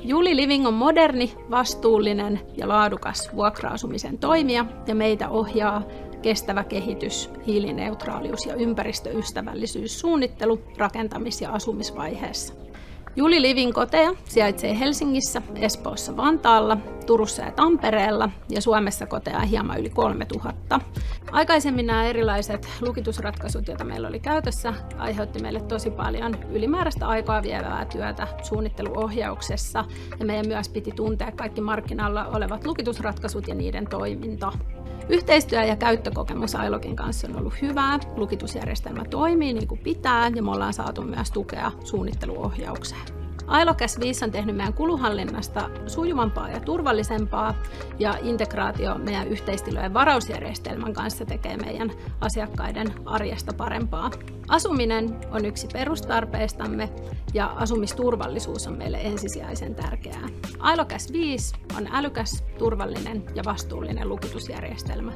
Juli Living on moderni, vastuullinen ja laadukas vuokra-asumisen toimija ja meitä ohjaa kestävä kehitys, hiilineutraalius ja ympäristöystävällisyys suunnittelu, rakentamis- ja asumisvaiheessa. Juli Living koteja sijaitsee Helsingissä, Espoossa, Vantaalla, Turussa ja Tampereella ja Suomessa koteja hieman yli 3000. Aikaisemmin nämä erilaiset lukitusratkaisut, joita meillä oli käytössä, aiheutti meille tosi paljon ylimääräistä aikaa vievää työtä suunnitteluohjauksessa ja meidän myös piti tuntea kaikki markkinoilla olevat lukitusratkaisut ja niiden toiminta. Yhteistyö ja käyttökokemus Ailogin kanssa on ollut hyvää, lukitusjärjestelmä toimii niin kuin pitää ja me ollaan saatu myös tukea suunnitteluohjaukseen. Ailog S5 on tehnyt meidän kuluhallinnasta sujuvampaa ja turvallisempaa ja integraatio meidän yhteistilojen varausjärjestelmän kanssa tekee meidän asiakkaiden arjesta parempaa. Asuminen on yksi perustarpeistamme ja asumisturvallisuus on meille ensisijaisen tärkeää. Ailog S5 on älykäs, turvallinen ja vastuullinen lukitusjärjestelmä.